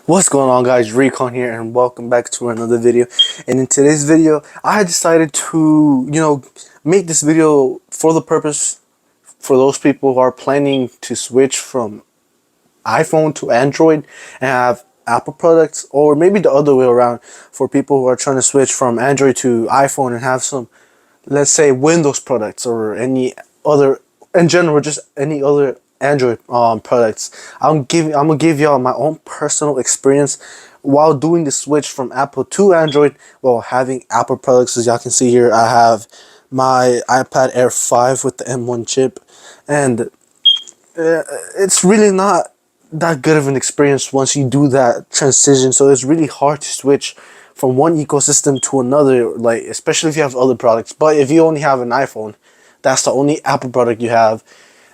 What's going on, guys? Recon here, and welcome back to another video. And in today's video, I decided to make this video for the purpose for those people who are planning to switch from iPhone to Android and have Apple products, or maybe the other way around for people who are trying to switch from Android to iPhone and have some, let's say, Windows products or any other, in general, just any other Android products. I'm gonna give y'all my own personal experience while doing the switch from Apple to Android while having Apple products. As y'all can see here, I have my iPad Air 5 with the M1 chip, and it's really not that good of an experience once you do that transition. So it's really hard to switch from one ecosystem to another, like especially if you have other products. But if you only have an iPhone, that's the only Apple product you have,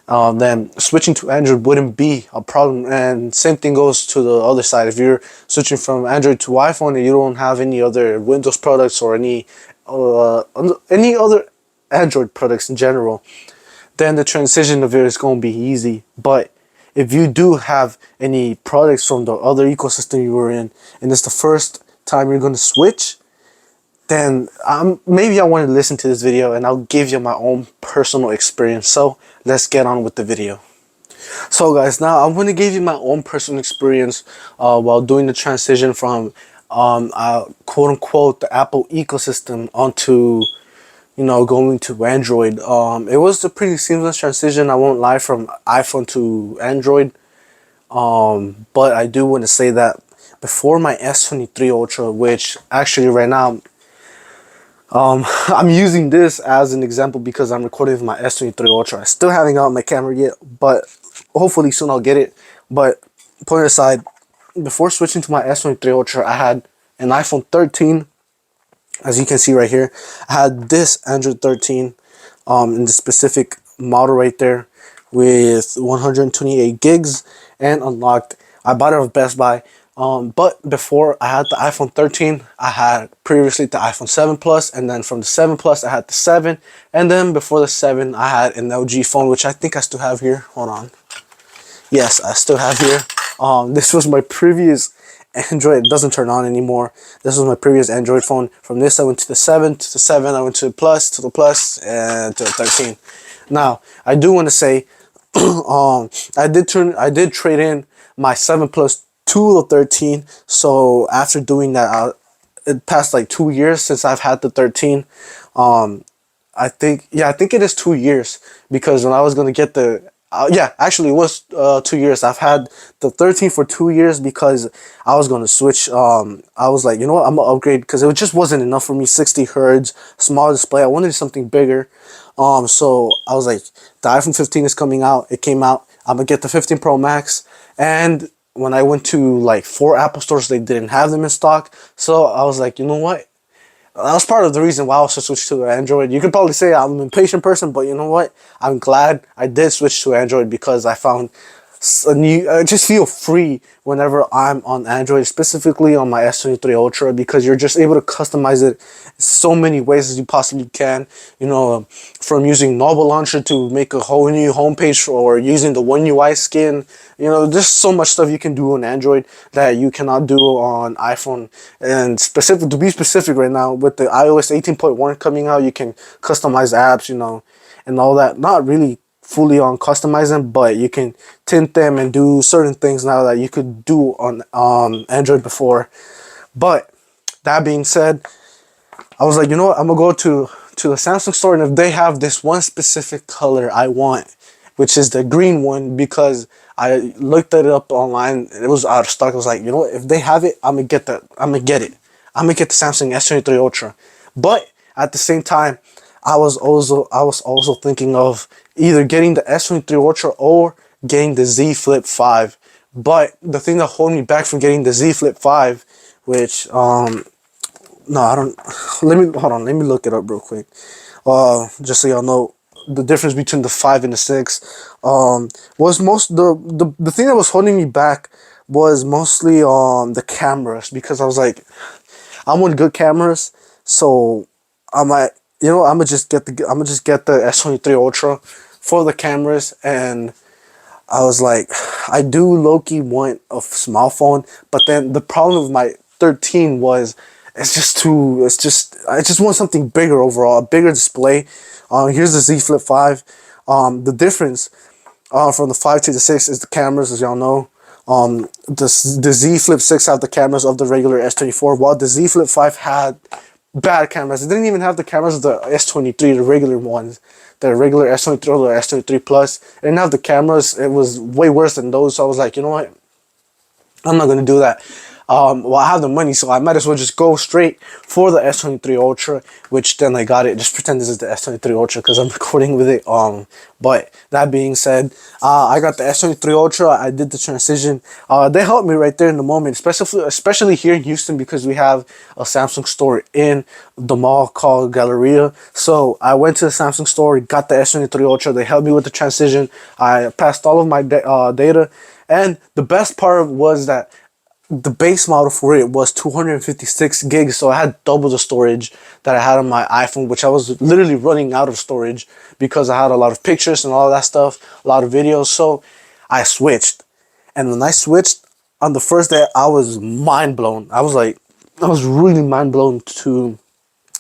then switching to Android wouldn't be a problem. And same thing goes to the other side. If you're switching from Android to iPhone and you don't have any other Windows products or any other Android products in general, then the transition of it is going to be easy. But if you do have any products from the other ecosystem you were in, and it's the first time you're going to switch, then maybe I want to listen to this video and I'll give you my own personal experience. So let's get on with the video. So guys, now I'm going to give you my own personal experience while doing the transition from quote unquote the Apple ecosystem onto going to Android. It was a pretty seamless transition, I won't lie, from iPhone to Android. But I do want to say that before my S23 Ultra, which actually right now, I'm using this as an example because I'm recording with my S23 Ultra. I still haven't got my camera yet, but hopefully soon I'll get it. But point aside, before switching to my S23 Ultra, I had an iPhone 13. As you can see right here, I had this Android 13 in the specific model right there with 128 gigs and unlocked. I bought it at Best Buy. But before I had the iPhone 13, I had previously the iPhone 7 Plus, and then from the 7 Plus I had the 7, and then before the 7 I had an LG phone, which I think I still have here. Hold on. Yes, I still have here. This was my previous Android. It doesn't turn on anymore. This was my previous Android phone. From this I went to the 7, to the 7 I went to the Plus, and to the 13. Now, I do want to say I did trade in my 7 Plus to the 13. So after doing that, it passed like 2 years since I've had the 13. I think it is 2 years, because when I was gonna get the actually it was 2 years. I've had the 13 for 2 years because I was gonna switch. I was like, you know what, I'm gonna upgrade because it just wasn't enough for me. 60 hertz, small display. I wanted something bigger. So I was like, the iPhone 15 is coming out. It came out. I'm gonna get the 15 Pro Max. And when I went to like 4 Apple stores, they didn't have them in stock. So I was like, you know what? That was part of the reason why I also switched to Android. You could probably say I'm an impatient person, but you know what? I'm glad I did switch to Android because I found a new. I just feel free whenever I'm on Android, specifically on my S23 Ultra, because you're just able to customize it so many ways as you possibly can. From using Novel Launcher to make a whole new homepage, or using the One UI skin. There's so much stuff you can do on Android that you cannot do on iPhone. And to be specific right now, with the iOS 18.1 coming out, you can customize apps, and all that. Not really fully on customizing, but you can tint them and do certain things now that you could do on Android before. But that being said, I was like, you know what, I'm gonna go to the Samsung store, and if they have this one specific color I want, which is the green one, because I looked it up online and it was out of stock. I was like, you know what, if they have it, I'm gonna get it. I'm gonna get the Samsung S23 Ultra. But at the same time, I was also thinking of either getting the S23 Ultra or getting the Z Flip 5. But the thing that hold me back from getting the Z Flip 5, which no, I don't. Let me look it up real quick. Just so y'all know the difference between the 5 and the 6. Was the thing that was holding me back was mostly the cameras, because I was like, I want good cameras, so I might, I'm gonna just get the S23 Ultra for the cameras, and I was like, I do low-key want a small phone, but then the problem with my 13 was I just want something bigger overall, a bigger display. Here's the Z Flip 5. The difference from the 5 to the 6 is the cameras, as y'all know. The Z Flip 6 have the cameras of the regular S24, while the Z Flip 5 had bad cameras. It didn't even have the cameras of the S23, the regular ones, the regular S23 or the S23 Plus. It didn't have the cameras. It was way worse than those. So I was like, you know what? I'm not gonna do that. Well, I have the money, so I might as well just go straight for the S23 Ultra, which then I got it. Just pretend this is the S23 Ultra because I'm recording with it. But that being said, I got the S23 Ultra. I did the transition. They helped me right there in the moment, especially here in Houston because we have a Samsung store in the mall called Galleria. So I went to the Samsung store, got the S23 Ultra. They helped me with the transition. I passed all of my data. And the best part was that the base model for it was 256 gigs, so I had double the storage that I had on my iPhone, which I was literally running out of storage because I had a lot of pictures and all that stuff, a lot of videos. So I switched. And when I switched on the first day, I was mind blown. I was really mind blown to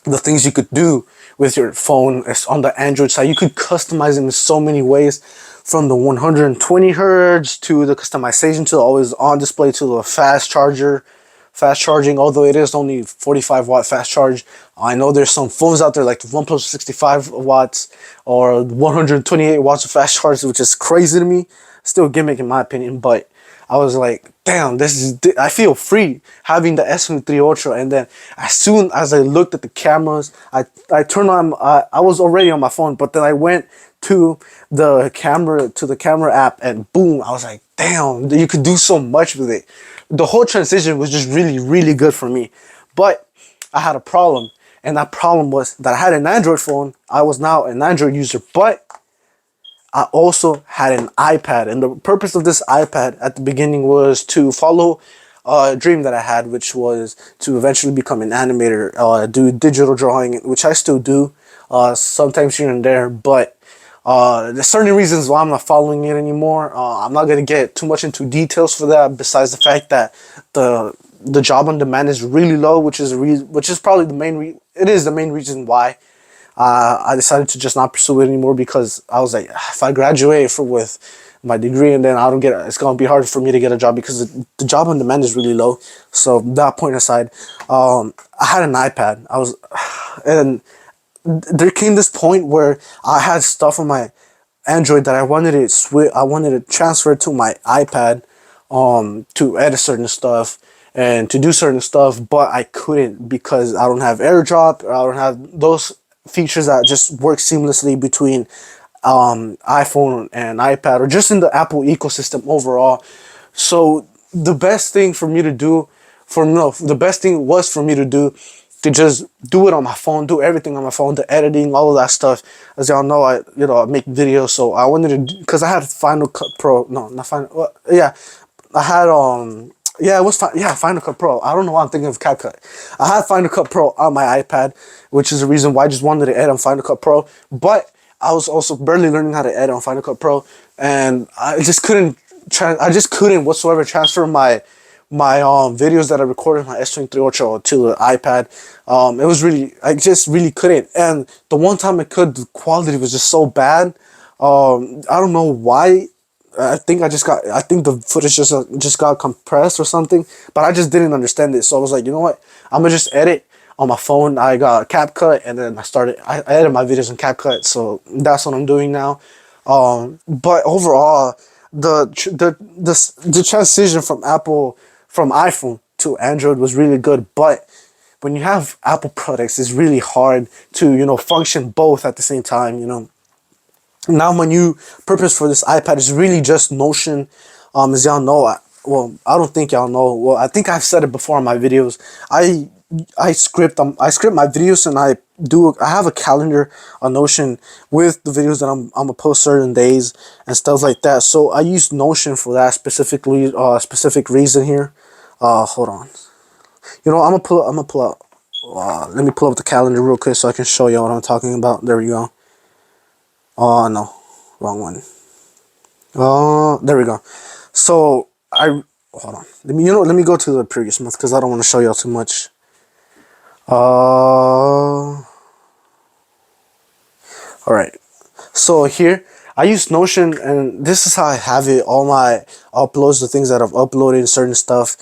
the things you could do with your phone on the Android side. You could customize them in so many ways, from the 120 hertz to the customization to the always on display to the fast charging, although it is only 45-watt fast charge. I know there's some phones out there like the OnePlus 65 watts or 128 watts of fast charge, which is crazy to me. Still a gimmick in my opinion, but I was like, damn, I feel free having the S23 Ultra. And then as soon as I looked at the cameras, I turned on, I was already on my phone, but then I went to the camera app and boom, I was like, damn, you could do so much with it. The whole transition was just really, really good for me. But I had a problem. And that problem was that I had an Android phone. I was now an Android user, but I also had an iPad, and the purpose of this iPad at the beginning was to follow a dream that I had, which was to eventually become an animator, do digital drawing, which I still do, sometimes here and there. But there's certain reasons why I'm not following it anymore. I'm not gonna get too much into details for that. Besides the fact that the job on demand is really low, which is probably it is the main reason why I decided to just not pursue it anymore, because I was like, if I graduate with my degree and then I don't get it, it's gonna be hard for me to get a job because the job on demand is really low. So that point aside, I had an iPad. And there came this point where I had stuff on my Android that I wanted to transfer to my iPad, to edit certain stuff and to do certain stuff, but I couldn't because I don't have AirDrop, or I don't have those features that just work seamlessly between iPhone and iPad, or just in the Apple ecosystem overall. So the best thing for me to do, the best thing was for me to do to just do it on my phone, do everything on my phone, the editing, all of that stuff. As y'all know, I make videos, so I wanted to, because I had Final Cut Pro, no, not Final, well, yeah, I had yeah, it was Final Cut Pro. I don't know why I'm thinking of CapCut. I had Final Cut Pro on my iPad, which is the reason why I just wanted to edit on Final Cut Pro. But I was also barely learning how to edit on Final Cut Pro, and I just couldn't whatsoever transfer my videos that I recorded on my S23 Ultra to the iPad. It was really, I just really couldn't. And the one time I could, the quality was just so bad. I don't know why. I think the footage just got compressed or something, but I just didn't understand it. So I was like, you know what? I'm gonna just edit on my phone. I got CapCut, and then I edit my videos in CapCut. So that's what I'm doing now. But overall, the transition from iPhone to Android was really good. But when you have Apple products, it's really hard to, function both at the same time. Now my new purpose for this iPad is really just Notion. As y'all know, I don't think y'all know. Well, I think I've said it before in my videos. I script my videos, and I have a calendar on Notion with the videos that I'm gonna post certain days and stuff like that. So I use Notion for that specific reason here. Hold on. I'm gonna pull out. Let me pull up the calendar real quick so I can show you what I'm talking about. There we go. Oh no, wrong one. There we go. So I hold on. Let me go to the previous month because I don't want to show y'all too much. All right. So here, I use Notion, and this is how I have it. All my uploads, the things that I've uploaded, certain stuff.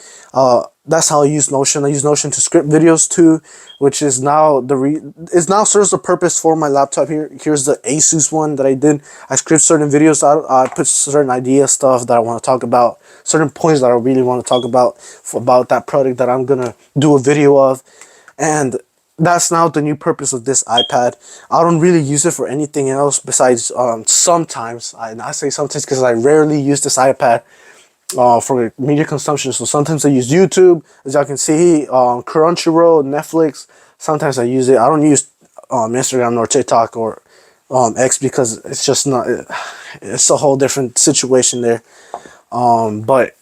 That's how I use Notion. I use Notion to script videos too, which is now it now serves the purpose for my laptop here. Here's the Asus one that I did. I script certain videos out. I put certain idea stuff that I want to talk about, certain points that I really want to talk about about that product that I'm gonna do a video of, and that's now the new purpose of this iPad. I don't really use it for anything else besides sometimes. I say sometimes because I rarely use this iPad for media consumption. So sometimes I use YouTube, as y'all can see, Crunchyroll, Netflix. Sometimes I use it. I don't use Instagram nor TikTok or X because it's just not. It's a whole different situation there. But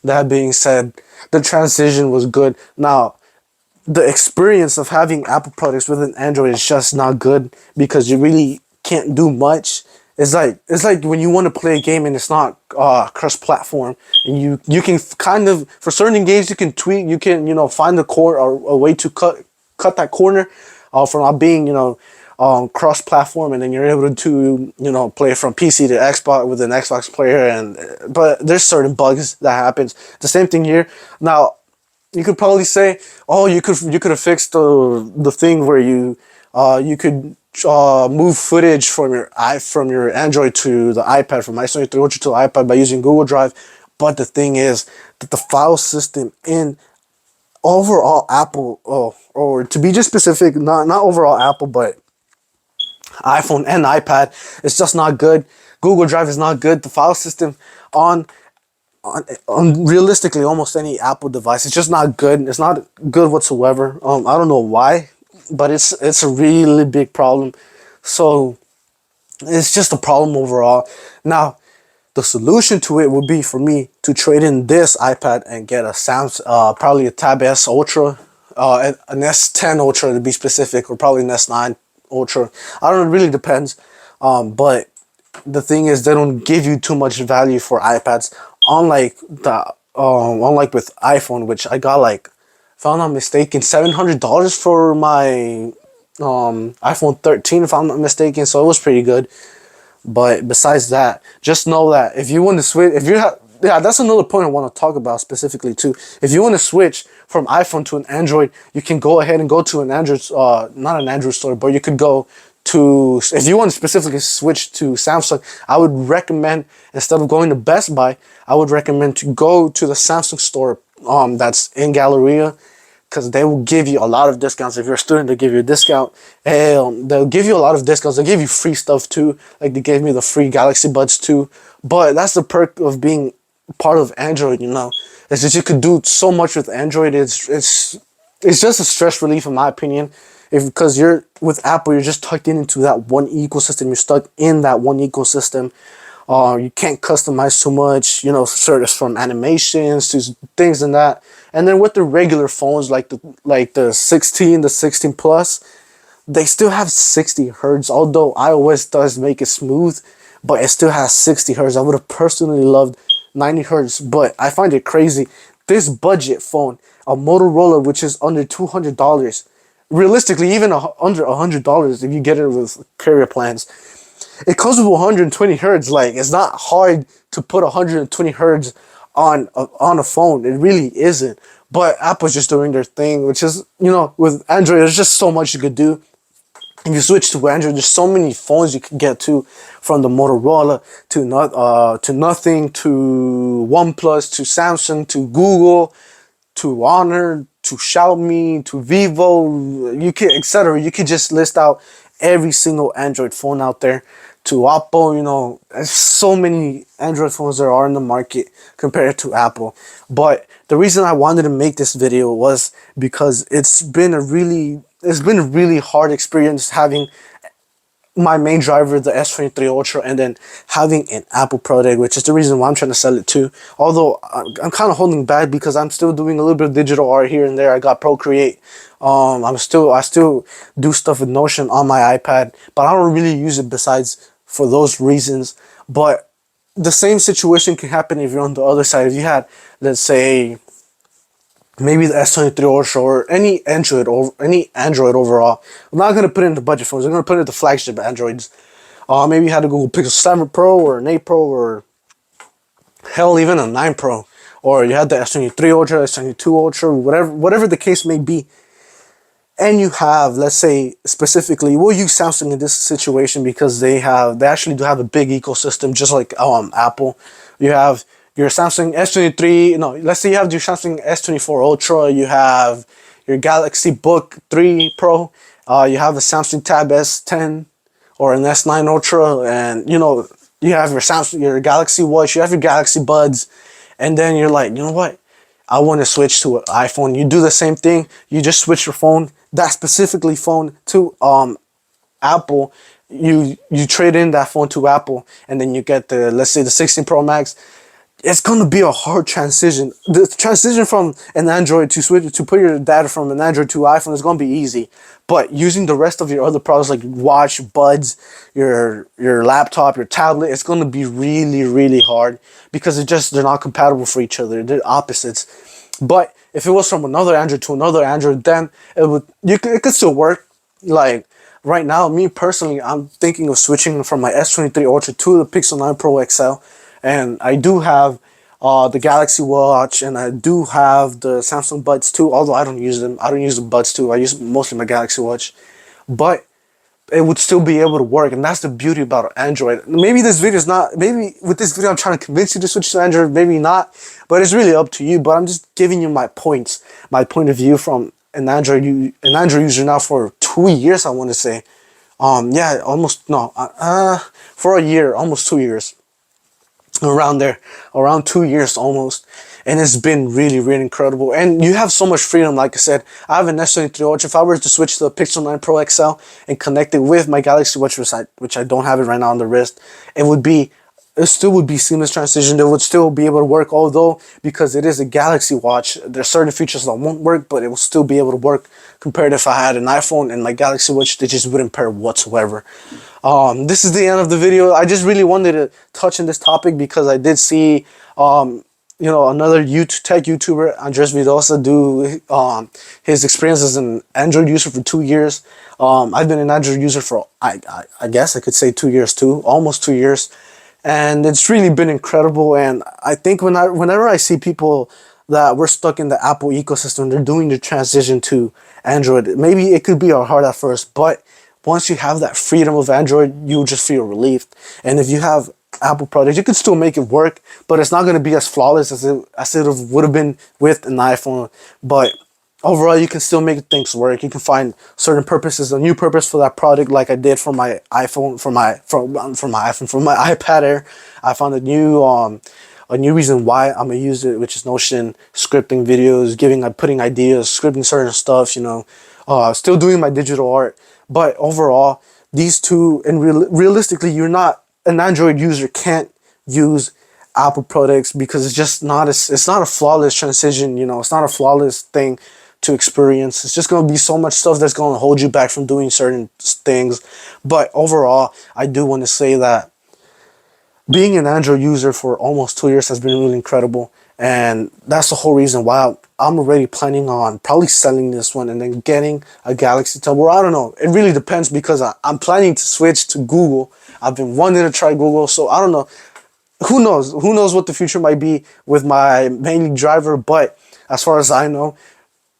that being said, the transition was good. Now the experience of having Apple products with an Android is just not good because you really can't do much. It's like when you want to play a game and it's not cross platform, and you can kind of, for certain games, you can tweak, you can find a core or a way to cut that corner from not being cross platform, and then you're able to play from PC to Xbox with an Xbox player. And but there's certain bugs that happens. The same thing here. Now you could probably say, oh, you could have fixed the thing where you could move footage from your Android to the iPad, from iPhone 3 Ultra to the iPad by using Google Drive. But the thing is that the file system in overall Apple, or to be just specific, not overall Apple, but iPhone and iPad, it's just not good. Google Drive is not good. The file system on on realistically almost any Apple device, it's just not good. It's not good whatsoever. I don't know why, but it's a really big problem. So it's just a problem overall. Now, the solution to it would be for me to trade in this iPad and get a Samsung, probably a Tab S Ultra, an S10 Ultra to be specific, or probably an S9 Ultra. I don't know, it really depends. But the thing is, they don't give you too much value for iPads, unlike with iPhone, which I got, like, if I'm not mistaken, $700 for my iPhone 13, if I'm not mistaken. So it was pretty good. But besides that, just know that if you want to switch, if you have, yeah, that's another point I want to talk about specifically too. If you want to switch from iPhone to an Android, you can go ahead and go to an Android, not an Android store, but you could go to, if you want to specifically switch to Samsung, I would recommend, instead of going to Best Buy, I would recommend to go to the Samsung store that's in Galleria, because they will give you a lot of discounts. If you're a student, they'll give you a discount. They'll give you a lot of discounts. They'll give you free stuff too. Like they gave me the free Galaxy Buds too. But that's the perk of being part of Android, is that you could do so much with Android. It's just a stress relief, in my opinion. If because you're with Apple, you're just tucked into that one ecosystem. You're stuck in that one ecosystem. You can't customize too much, sort of, from animations to things and that. And then with the regular phones, like the 16, the 16 Plus, they still have 60 hertz. Although iOS does make it smooth, but it still has 60 hertz. I would have personally loved 90 hertz, but I find it crazy. This budget phone, a Motorola, which is under $200, realistically, even under $100 if you get it with carrier plans, it comes with 120 hertz. Like, it's not hard to put 120 hertz on a phone. It really isn't. But Apple's just doing their thing, which is, with Android, there's just so much you could do. If you switch to Android, there's so many phones you can get to, from the Motorola to Nothing to OnePlus to Samsung to Google to Honor to Xiaomi to Vivo, you can, etc. You could just list out every single Android phone out there, to Oppo. There's so many Android phones there are in the market compared to Apple. But the reason I wanted to make this video was because it's been a really hard experience having my main driver, the S23 Ultra, and then having an Apple product, which is the reason why I'm trying to sell it too. Although I'm kind of holding back because I'm still doing a little bit of digital art here and there. I got Procreate. I still do stuff with Notion on my iPad, but I don't really use it besides for those reasons. But the same situation can happen if you're on the other side. If you had, let's say, maybe the S23 Ultra or any Android overall. I'm not gonna put it in the budget phones. I'm gonna put it in the flagship Androids. Maybe you had a Google Pixel 7 Pro or an 8 Pro or hell even a 9 Pro, or you had the S23 Ultra, S22 Ultra, whatever the case may be. And you have, let's say specifically, we'll use Samsung in this situation because they actually do have a big ecosystem, just like Apple. You have your Samsung S23, no, let's say you have your Samsung S24 Ultra, you have your Galaxy Book 3 Pro, you have a Samsung Tab S10 or an S9 Ultra, and you have your Samsung, your Galaxy Watch, you have your Galaxy Buds, and then you're like, you know what? I want to switch to an iPhone. You do the same thing. You just switch your phone, that specifically phone, to Apple. You trade in that phone to Apple, and then you get the, let's say, the 16 Pro Max. It's gonna be a hard transition. The transition from an Android to switch to put your data from an Android to iPhone is gonna be easy, but using the rest of your other products like watch, buds, your laptop, your tablet, it's gonna be really really hard because they're not compatible for each other. They're opposites. But if it was from another Android to another Android, then it could still work. Like right now, me personally, I'm thinking of switching from my S23 Ultra to the Pixel 9 Pro XL. And I do have the Galaxy Watch, and I do have the Samsung Buds too, although I don't use them. I don't use the Buds too. I use mostly my Galaxy Watch. But it would still be able to work, and that's the beauty about Android. Maybe this video is not, maybe with this video I'm trying to convince you to switch to Android, maybe not, but it's really up to you. But I'm just giving you my points, my point of view from an Android user now for 2 years, I want to say. Yeah, almost, no, for a year, almost 2 years. Around there, around 2 years almost, and it's been really really incredible. And you have so much freedom. Like I said, I have an S23 Ultra. If I were to switch to the Pixel 9 Pro XL and connect it with my Galaxy Watch, which I don't have it right now on the wrist, it still would be seamless transition. It would still be able to work, although because it is a Galaxy Watch, there's certain features that won't work, but it will still be able to work compared if I had an iPhone and my Galaxy Watch. They just wouldn't pair whatsoever. This is the end of the video. I just really wanted to touch on this topic because I did see another tech YouTuber, Andres Vidosa, do his experience as an Android user for 2 years. I've been an Android user for I guess I could say 2 years too, almost 2 years. And it's really been incredible. And I think whenever I see people that were stuck in the Apple ecosystem, they're doing the transition to Android, maybe it could be hard at first, but once you have that freedom of Android, you just feel relieved. And if you have Apple products, you can still make it work, but it's not going to be as flawless as it would have been with an iPhone. But overall, you can still make things work. You can find certain purposes, a new purpose for that product, like I did for my iPhone, for my iPad Air. I found a new reason why I'm gonna use it, which is Notion, scripting videos, putting ideas, scripting certain stuff. Still doing my digital art. But overall, these two, and realistically, you're not an Android user can't use Apple products because it's not a flawless transition. It's not a flawless thing to experience. It's just going to be so much stuff that's going to hold you back from doing certain things. But overall, I do want to say that being an Android user for almost 2 years has been really incredible. And that's the whole reason why I'm already planning on probably selling this one and then getting a Galaxy Tab. Well, I don't know. It really depends because I'm planning to switch to Google. I've been wanting to try Google, so I don't know. Who knows? Who knows what the future might be with my main driver? But as far as I know,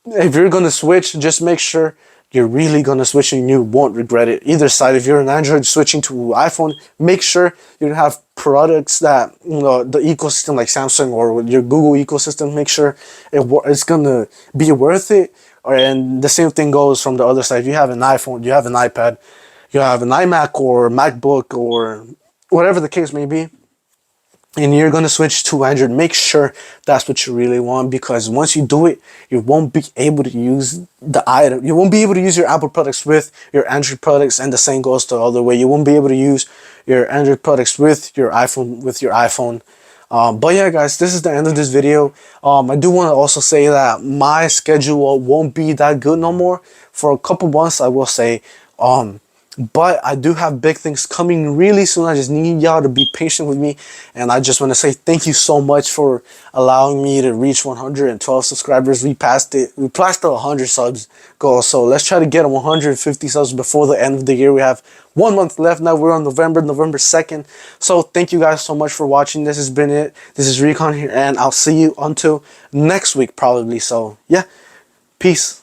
if you're going to switch, just make sure you're really going to switch and you won't regret it. Either side, if you're an Android switching to iPhone, make sure you have products that, the ecosystem like Samsung or your Google ecosystem, make sure it's going to be worth it. And the same thing goes from the other side. If you have an iPhone, you have an iPad, you have an iMac or MacBook or whatever the case may be, and you're going to switch to Android, make sure that's what you really want, because once you do it, you won't be able to use you won't be able to use your Apple products with your Android products, and the same goes the other way. You won't be able to use your Android products with your iPhone. But yeah, guys, this is the end of this video. I do want to also say that my schedule won't be that good no more for a couple months, I will say. But I do have big things coming really soon. I just need y'all to be patient with me. And I just want to say thank you so much for allowing me to reach 112 subscribers. We passed it. We passed the 100 subs goal. So let's try to get 150 subs before the end of the year. We have 1 month left now. We're on November 2nd. So thank you guys so much for watching. This has been it. This is Recon here. And I'll see you until next week probably. So yeah, peace.